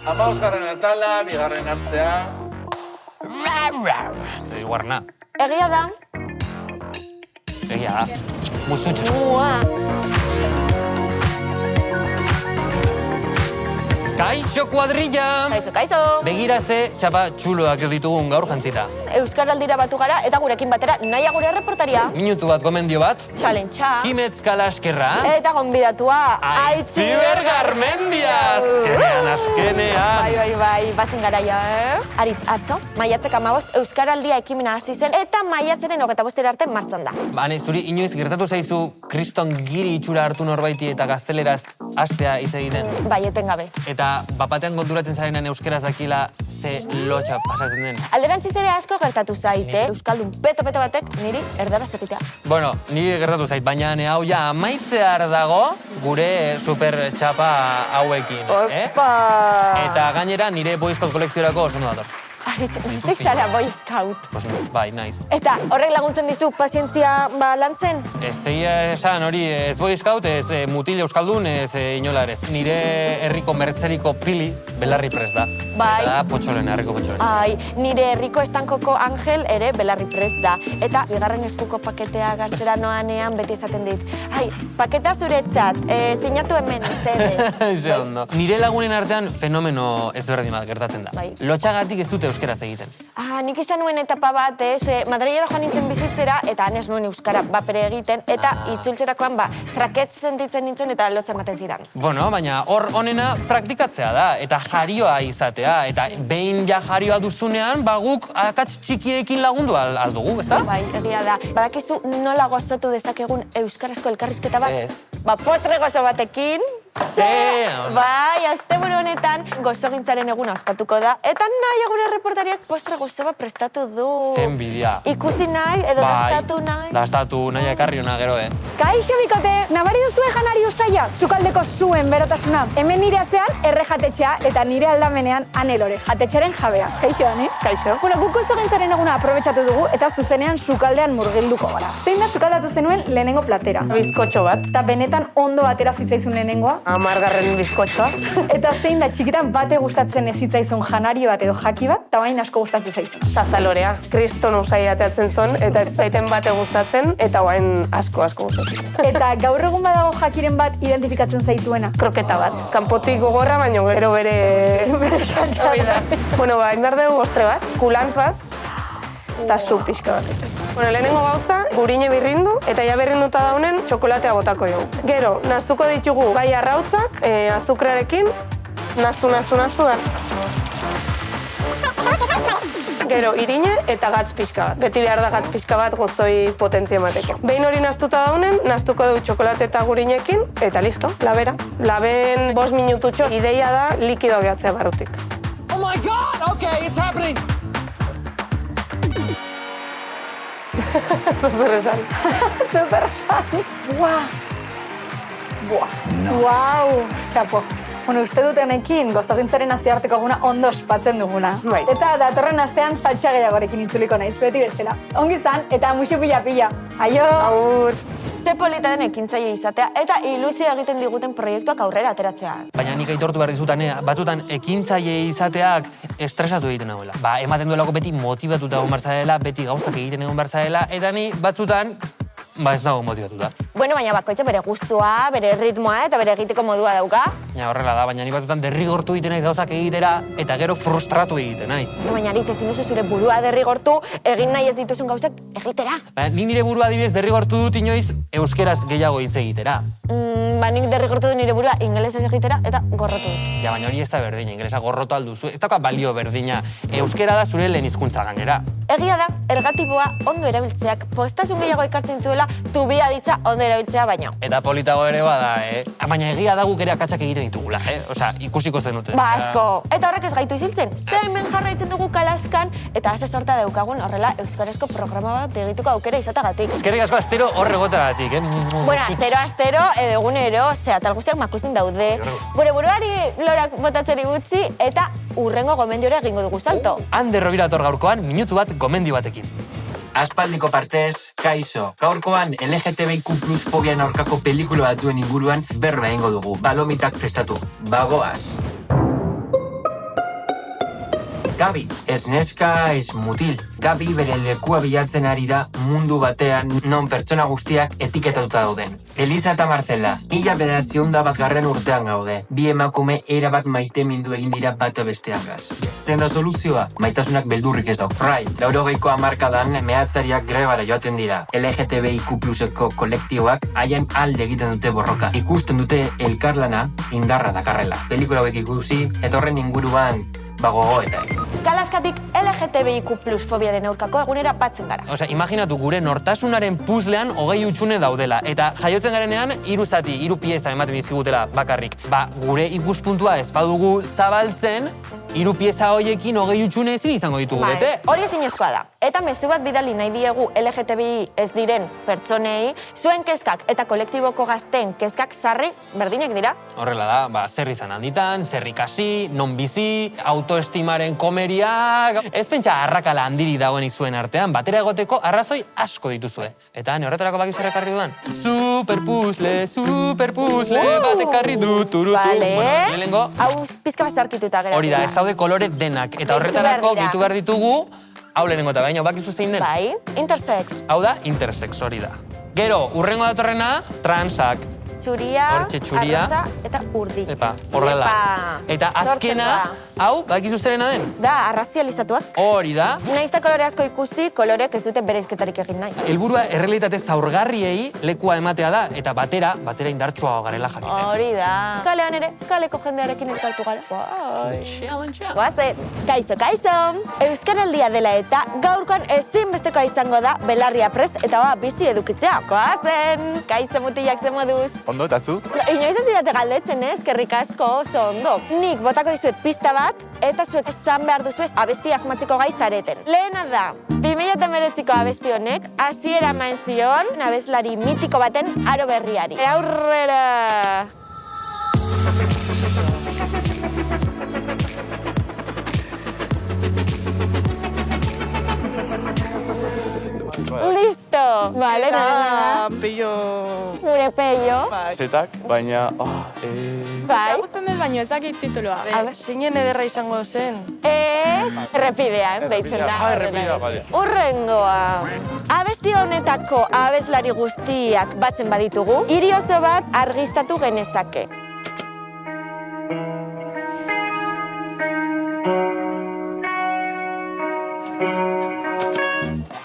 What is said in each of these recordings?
Amausgarren atala, bigarren hartzea. Guarna. Egia da. Egia da. Musutxo. Kaixo kuadrilla! Kaixo! Begira ze txapa txuloak ditugun gaur jantzita. Euskaraldira batu gara eta gurekin batera naia gure reportaria. Minutu bat, gomendio bat. Challenge-a. Kimetz Kalaskerra. Eta gonbidatua. Aitziber Garmendia! Azkenean! Bai, bazen garaia, Aritz, atzo, maiatzek 15 Euskaraldia ekimena hasi zen eta maiatzaren 25 arte martxan da. Bane, zuri inoiz gertatu zaizu kriston giri itxura hartu norbaiti eta gazteleraz hastea hitz egiten? Bai, etengabe. Eta bapatean konturatzen zarenan euskeraz dakila ze lotxa pasatzen den. Alderantziz ere asko gertatu zaite, euskaldun peto-peto batek niri erdaraz egitea. Bueno, niri gertatu zait, baina hau ja amaitzear dago gure super txapa hauekin. Opa! Eta gainera nire Boy Scout kolekziorako oso ondo dator. Aritz, niztik zara Boy Scout. Bai, naiz. Eta horrek laguntzen dizu pazientzia lantzen? Ez esan hori ez Boy Scout, ez mutil euskaldun, ez inola ere. Nire herriko mertzeriko pili belarri prest da. Bai. Eta potxolen, herriko potxolen. Ai, nire herriko estankoko Angel ere belarri prest da. Eta bigarren eskuko paketea gartzera noanean beti esaten dit. Ai, paketa zuretzat, sinatu hemen, zedez. Ze ondo. Nire lagunen artean fenomeno ezberdin bat gertatzen da. Bai. Lotxagatik ez dute euskeraz egiten. Nik izan nuen etapa bat, Madrilera joan nintzen bizitzera, eta han ez nuen euskara bapere egiten, eta itzultzerakoan traketz sentitzen nintzen eta lotxa ematen zidan. Bueno, baina hor honena praktikatzea da, eta jarioa izatea, eta behin ja jarioa duzunean, guk akats txikiekin lagundu aldugu, ezta? Bai, egia da. Badakizu nola gozatu dezakegun euskarazko elkarrizketa bat? Ez. Postre gozo batekin. Zeon! Bai, asteburu honetan gozogintzaren eguna ospatuko da, eta naia gure reportariak postre gozo bat prestatu du. Zen bidia. Ikusi nahi, edo dastatu nahi. Dastatu, nahi ekarri hona gero, Kaixo, bikote, nabari duzue janari usaia, sukaldeko zuen berotasuna. Hemen nire atzean erre jatetxea eta nire aldamenean anelore, jatetxearen jabea. Kaixo, Ani? Kaixo. Bueno, guk gozogintzaren eguna aprobetxatu dugu eta zuzenean sukaldean murgilduko gara. Zein da sukaldatu zenuen lehenengo platera? Bizkotxo bat. Eta benetan ondo atera zitzaizun lehenengoa? 10. bizkotxoa. Eta zein da txikitan bate gustatzen ez zitzaizun janari bat edo jaki bat, eta bain asko gustatzen zaizun. Zazalorea. Kriston usai ateatzen zon, eta ez zaiten bate gustatzen, eta bain asko gustatzen. Eta gaur egun badago jakiren bat identifikatzen zaituena? Kroketa bat. Kanpotik gogorra, baina gero bere... Bueno, indar dugu postre bat, kulant bat, eta zu pixka bat. Bueno, lehenengo gauza, gurine birrindu, eta ja birrinduta daunen txokolatea botako dugu. Gero, naztuko ditugu bai arrautzak, azukrarekin, naztu da. Gero, irine eta gatz pixka bat. Beti behar da gatz pixka bat gozoi potentzia emateko. Behin hori naztuta daunen, naztuko dugu txokolate eta gurinekin, eta listo, labera. Laben 5 minututxo, ideia da likido gehatzea barrutik. Oh my god! Okay, it's happening! Zer esan. Wow, txapo. Bueno, uste dutenekin gozogintzaren nazioarteko eguna ondo ospatzen duguna. Bai. Eta datorren astean saltsa gehiagorekin itzuliko naiz, beti bezala. Ongi izan, eta muxu pila-pila. Aio! Agur! Ze polita den ekintzaile izatea eta ilusio egiten diguten proiektuak aurrera ateratzea. Baina nik aitortu behar dizutan, batzutan ekintzaile izateak estresatu egiten nagoela. Ematen duelako beti motibatuta egon behar zarela, beti gauzak egiten egon behar zarela, eta ni batzutan ez nago motibatuta. Bueno, baina bakoitza bere gustua, bere ritmoa eta bere egiteko modua dauka. Ja, horrela da, baina ni batzutan derrigortu egiten gauzak egitera eta gero frustratu egiten naiz. Baina Aritz, ezin duzu zure burua derrigortu, egin nahi ez dituzun gauzak egitera. Ni nire burua adibidez derrigortu dut inoiz euskeraz gehiago hitz egitera. Nik derrigortu dut nire burua ingelesez egitera eta gorrotu dut. Ja, baina hori ez da berdina, ingelesa gorrotu alduzu. Ez dauka balio berdina. Euskera da zure lehen hizkuntza gainera. Egia da, ergatiboa ondo erabiltzeak postasun gehiago ekartzen zuela tubia ditza ondo erabiltzea baino. Eta politago ere bada, Baina egia da guk ere akatsak egiten ditugula, Osea, ikusiko zenuten. Asko. Eta horrek ez gaitu iziltzen. Ze hemen jarraitzen dugu kalaskan eta ase sorta daukagun horrela euskarazko programa bat egituko aukera izatagatik. Eskerrik asko astero hor egotagatik, Bueno, astero edo egunero, atal guztiak makusin daude. Gure buruari lorak botatzeri gutxi eta urrengo gomendiora egingo dugu salto. Ander Robirator gaurkoan minutu bat gomendio batekin. Aspaldiko partez, kaixo. Gaurkoan LGTBIQ+ fobian aurkako pelikula batuen inguruan berba egingo dugu. Balomitak prestatu. Bagoaz. Gabi, ez neska, ez mutil. Gabi bere lekua bilatzen ari da mundu batean non pertsona guztiak etiketatuta dauden. Elisa eta Marcela, 1901 urtean gaude. Bi emakume erabat maitemindu egin dira bata besteagaz. Zein da soluzioa? Maitasunak beldurrik ez dau. Right, 80ko hamarkadan mehatzariak grebara joaten dira. LGTBIQ+eko kolektiboak haien alde egiten dute borroka. Ikusten dute elkarlana indarra dakarrela. Pelikula hauek ikusi eta horren inguruan gogoeta egin. Galaskatik LGTBIQ+ fobiaren aurkako egunera batzen gara. Osea, imaginatu gure nortasunaren puzlean 20 hutsune daudela. Eta jaiotzen garenean, 3 zati, 3 pieza ematen dizkigutela bakarrik. Gure ikuspuntua ez badugu zabaltzen, 3 pieza hoiekin 20 hutsune ezin izango ditugu, bete? Hori ezinezkoa da. Eta mezu bat bidali nahi diegu LGTBI ez diren pertsonei, zuen kezkak eta kolektiboko gazteen kezkak sarri berdinak dira. Horrela da, zer izan handitan, zer ikasi, non bizi, autoestimaren komeriak... Ez pentsa arrakala handiri dagoenik zuen artean, batera egoteko arrazoi asko dituzue. Eta horretarako bakizu ekarri dudan. Superpuzle, bat ekarri dut, turutu. Vale. Lehenengo... Hau pizka bat zarkituta geratu. Hori da, ez daude kolore denak. Eta horretarako gehitu behar ditugu, hau lehenengo eta baina, bakizu zein den? Bai, intersex. Hau da, intersex, hori da. Gero, urrengo datorrena, transak. Txuria, Hortxe txuria. arrosa eta urdi. Epa, horrela. Eta azkena, hau, bakizu zerena den? Da, arrazializatuak. Hori da. Naiz eta kolore asko ikusi, koloreak ez dute bereizketarik egin nahi. Helburua errealitate zaurgarriei lekua ematea da, eta batera indartsua garela jakiten. Hori da. Kalean ere, kaleko jendearekin elkartu gara. Bai. Goazen. Kaixo. Euskaraldia dela eta gaurkoan ezinbestekoa izango da belarria prest eta bizi edukitzea. Goazen. Kaixo mutilak ze moduz. Ondo, eta zu? Inoiz ez didate galdetzen, eskerrik asko oso ondo. Nik botako dizuet pista bat, eta zuek esan behar duzuez abesti asmatzeko gai zareten. Lehena da, 2019ko abesti honek, hasiera eman zion abeslari mitiko baten aro berriari. Aurrera! Listo! Vale, nena. Pillo... Gure peio. Zetak, baina... Bai. Ezagutzen dut baino ezakit titulua. Zeinen ederra izango zen. Ez, errepidean, deitzen da. Errepidea, bale. Urrengoa. Abesti honetako abeslari guztiak batzen baditugu, hiri oso bat argiztatu genezake.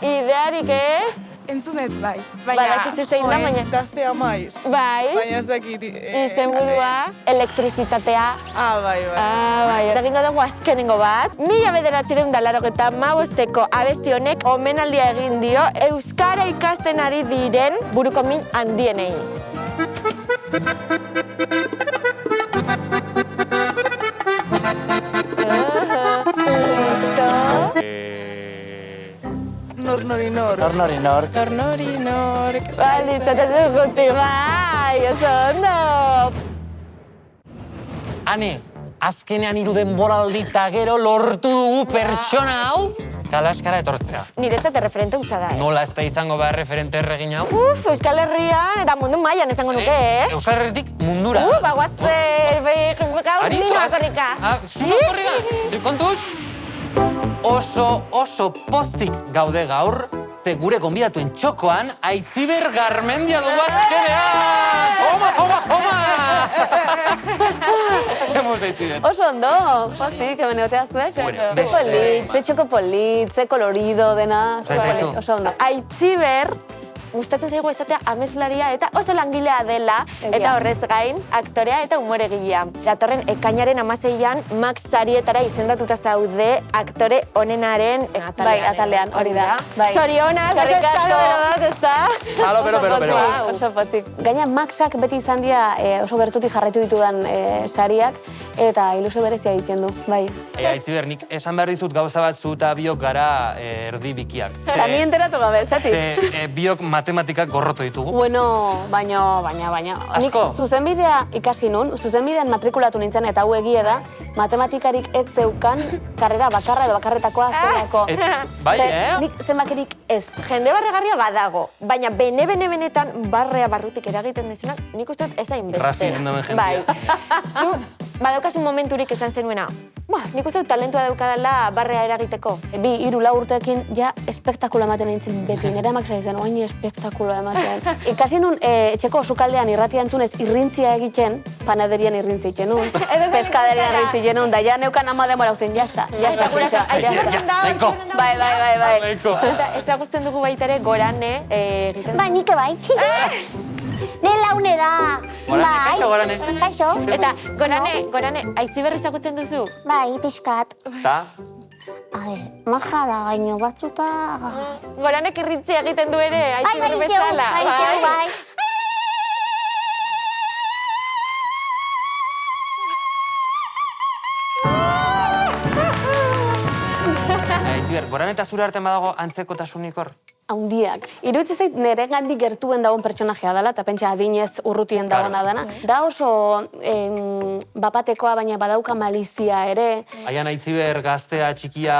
Idearik ez? Entzunet, bai. Badakizu zein da, baina... Gaztea maiz. Bai. Baina ez dakit... Izenburua, elektrizitatea. Bai. Bai. Eta gingo dugu azkenengo bat. 1985ko abesti honek omenaldia egin dio euskara ikasten ari diren buruko min handienei. Nor. Bali, zatazu guti bai, oso ondo. Hane, azkenean 3 denboraldi eta gero lortu dugu pertsona hau, Kalaskara etortzea. Niretzat erreferente hutsa da, Nola ez da izango behar referente erregin hau? Euskal Herrian eta mundu mailan esango nuke, Euskal Herritik mundura. Bagoazer, gaur nina bakorrika. Zuzaz korrika? Kontuz? Oso pozik gaude gaur, ze gure gonbidatuen txokoan Aitziber Garmendia dugu azkenean! Toma! Zemos Aitziber. Oso ondo, pozik, hemen egotea zuek. Beste. Polit, ze txoko polit, ze kolorido dena. Zaizu. Oso ondo. Aitziber, gustatzen zaigu esatea ameslaria eta oso langilea dela, eta horrez gain, aktorea eta umoregilea. Datorren ekainaren 16an Max sarietara izendatuta zaude aktore onenaren atalean, hori da. Zorionak, ez da? Pero. Oso pozik. Gaina Maxak beti izan dira oso gertutik jarraitu ditudan sariak, eta ilusio berezia egiten du, bai. Aitziber, nik esan behar dizut gauza bat zu eta biok gara erdi bikiak. Eta ni enteratu gabe, zati? Ze biok matematikak gorrotu ditugu. Bueno, baina... Asko? Nik zuzenbidea ikasi nun, zuzenbidean matrikulatu nintzen, eta hau egia da, matematikarik ez zeukan karrera bakarra edo bakarretakoa azkeneako. Bai, Nik zenbakirik ez. Jende barregarria badago, baina benetan barrea barrutik eragiten dezunak, nik uste dut ez hain beste. Razi nendomen jendia. Bai. Zu, badaukasun momenturik esan zenuena, Nik uste dut talentua daukadala barrea eragiteko. 2-3 urteekin ja espektakula ematen nintzen beti. Nire amak zen, oain espektakula ematen. Ikasi nun etxeko sukaldean irratia entzunez irrintzia egiten, panaderian irrintzia egiten nun, peskaderian irrintzia egiten nun, da ja neukan ama demora usten, jazta, txintxa, jazta. Bai. Eta ezagutzen dugu baita ere Gorane. Ba, nik bai. Nire laune da. Gorane, kaixo, Gorane. Kaixo. Eta Gorane, Aitziber ezagutzen duzu? Bai, pixkat. Ta? Maja da gaino batzuta. Goranek irrintzia egiten du ere, Aitziber bezala. Bai. Aitziber, Gorane eta zure artean badago antzekotasunik hor? Haundiak. Iruditzen zait nire gandik gertuen dagoen pertsonajea dela, eta pentsa adinez urrutien dagoena dana. Da oso bapatekoa, baina badauka malizia ere. Aian Aitziber gaztea, txikia...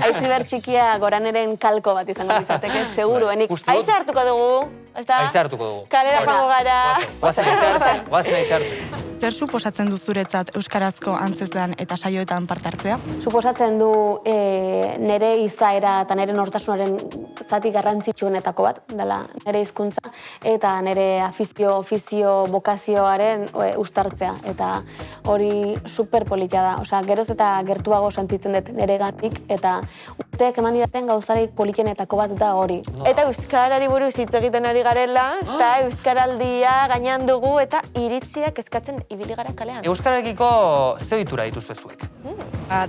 Aitziber txikia Goraneren kalko bat izango litzateke, seguruenik. Aize hartuko dugu, ezta? Aize hartuko dugu. Kalera joango gara. Guazen aize hartu. Zer suposatzen du zuretzat euskarazko antzezlan eta saioetan parte hartzea? Suposatzen du nire izaera eta nire nortasunaren zati garrantzitsuenetako bat, dela nire hizkuntza eta nire ofizio, bokazioaren uztartzea. Eta hori superpolitia da. Osea, geroz eta gertuago sentitzen dut nire gandik eta urteek eman didaten gauzarik politenetako bat da hori. Eta euskarari buruz hitz egiten ari garela, eta euskaraldia gainean dugu eta iritziak eskatzen ibili gara kalean. Euskararekiko ze ohitura dituzue zuek?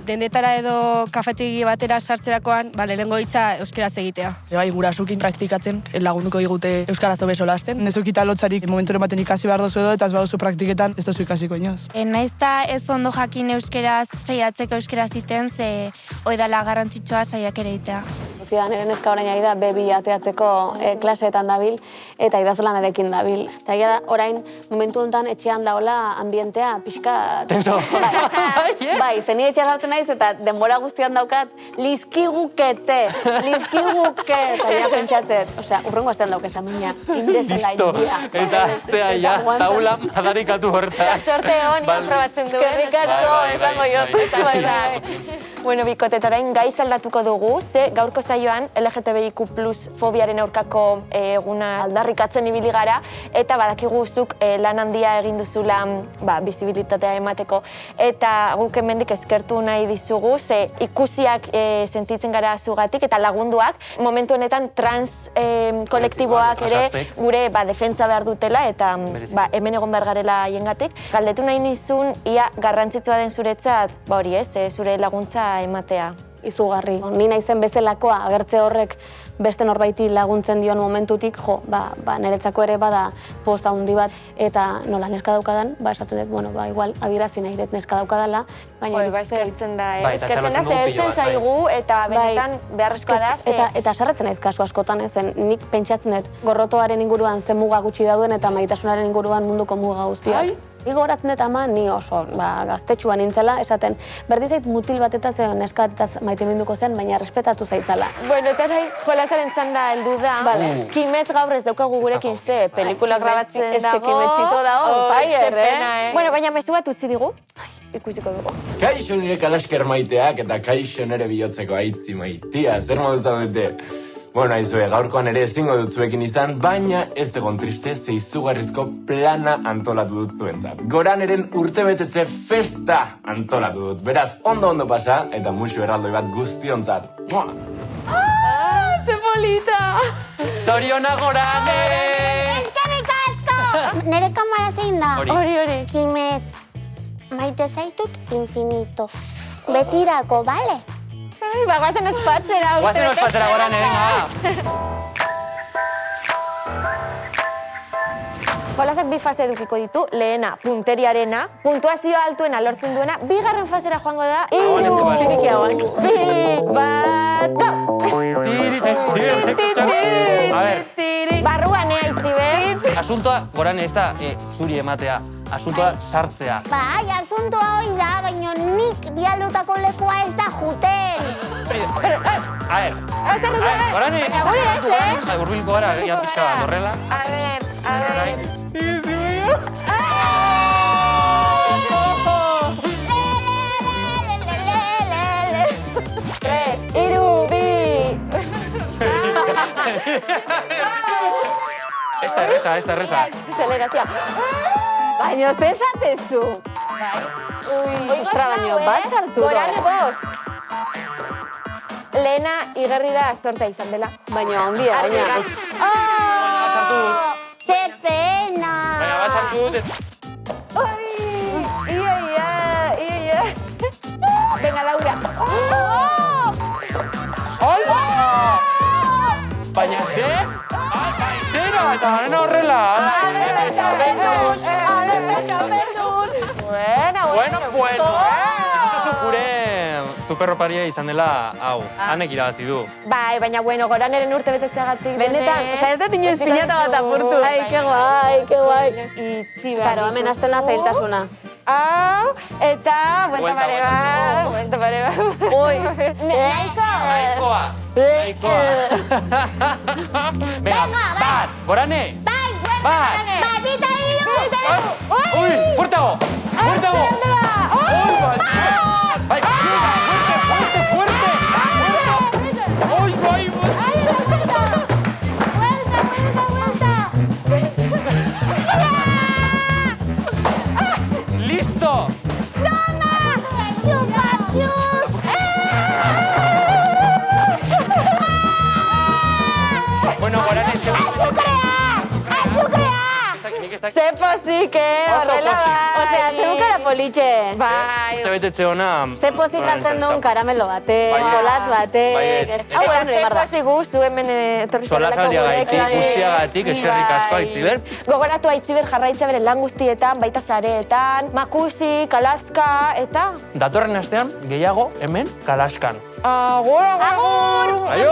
Dendetara edo kafetegi batera sartzerakoan, lehenengo hitza euskaraz egitea. Bai, gurasukin praktikatzen, lagunduko digute euskaraz hobe solasten. Nezukita lotzarik momentu ematen ikasi behar dozu edo, eta ez baduzu praktiketan, ez dozu ikasiko inoz. Naizta ez ondo jakin euskaraz saiatzeko euskaraz iten, ze oidala garrantzitsua saiak ere itea. Nire neska orain ari da B2 ateatzeko klaseetan dabil eta idazlanarekin dabil. Eta egia da, orain momentu honetan etxean daola ambientea pixka... Tenso. Bai, zeni etxean hartzen naiz eta denbora guztian daukat lizkigukete, eta ja pentsatzet. Osea, urrengo astean dauk esan mina, indezela india. Eta aztea ja, taula madarikatu hortan. Zorte honi aprobatzen duen. Eskerrik asko, esango jot. Bueno, bikotet, orain gaiz aldatuko dugu, ze gaurko saioan LGTBIQ+ fobiaren aurkako eguna aldarrikatzen ibili gara, eta badakiguzuk lan handia egin duzula bizibilitatea emateko, eta guk hemendik eskertu nahi dizugu, ze ikusiak sentitzen gara zugatik, eta lagunduak, momentu honetan trans kolektiboak ere gure defentsa behar dutela, eta hemen egon behar garela haiengatik. Galdetu nahi nizun, ia garrantzitsua den zuretzat, hori ez, zure laguntza ematea. Izugarri. Ni naizen bezalakoa agertze horrek beste norbaiti laguntzen dion momentutik, niretzako ere bada poza handi bat, eta nola neska daukadan, esaten dut, igual adierazi nahi dut neska daukadala, baina eskertzen da, heltzen zaigu, eta benetan beharrezkoa da. Eta sarretzen naiz kasu askotan, nik pentsatzen dut gorrotoaren inguruan ze muga gutxi dauden eta maitasunaren inguruan munduko muga guztiak. Ni gogoratzen dut ama, ni oso gaztetxua nintzela, esaten, berdin zait mutil bat eta neska bat eta maite minduko zen, baina respetatu zaitzala. Bueno, eta nahi, jolasaren txanda heldu da. Kimetz gaur ez daukagu gurekin ze, pelikula grabatzen dago. Ez que kimetzito da on fire, Bueno, baina mezu bat utzi digu, ikusiko dugu. Kaixo nire kalasker maiteak eta kaixo nire bihotzeko aitzi maitia, zer modu zaudete? Bueno, aizue, gaurkoan ere ezingo dut zuekin izan, baina ez egon triste ze izugarrizko plana antolatu dut zuentzat. Goraneren urtebetetze festa antolatu dut. Beraz, ondo pasa eta musu erraldoi bat guztiontzat. Ze polita! Zoriona Gorane! Eskerrik asko! Nere kamara zein da? Hori. Kimetz, maite zaitut infinito. Betirako, bale? Guazen ospatzera. Guazen ospatzera, Gorane, venga. Jolasak bi fase edukiko ditu, lehena punteriarena, puntuazio altuena lortzen duena, bigarren fasera joango da, 3, 2, 1, A ver. Barruan Aitziber. Asuntoa, Gorane, ez da zuri ematea, asuntoa sartzea. Bai, asuntoa hori da, baina nik bialdutako lekua ez da juten. A ver, Gorane, urbilko gara, ya pizka bat, horrela. A ver. Ez da erresa, ez da erresa. Zelerazioa. Baina, ze esatezu? Ostra, baina, bat sartu Gorane bost. Lehena igerri da zortea izan dela. Baina, ondia, baina. Sartu dut. Ze pena. Baina, bat sartu dut. Ia. Venga, Laura. Hola! Baina, ze? Zera, eta gana horrela. Bueno. Ezazu gure superroparia izan dela, hau, hanek irabazi du. Bai, baina Goraneren urte betetxeagatik. Benetan, ez dut inoiz piñata bat apurtu. Ai, que guai. Itzi behar. Karo, hemen azten da zailtasuna. Hau, eta buelta pare bat. Ui, Nahikoa. Venga, bat, Gorane. Bat. Bita hiru. Ui, fuertago. Bai, fuerte. Ui. Listo. Bueno, Gorane, Ze pozik, horrela bai. Osea, zeukara politxe. Bai. Te betetze ona. Ze pozik hartzen duen karamelo batek, jolas batek. Hau egon Ze bar da. pozik zu hemen etorri zarelako Solasaldiagatik, guztiagatik, eskerrik asko, Aitziber. Gogoratu Aitziber jarraitza bere lan guztietan, baita zareetan, Makusi, Kalaska, eta... Datorren astean, gehiago, hemen, Kalaskan. Agur! Aio!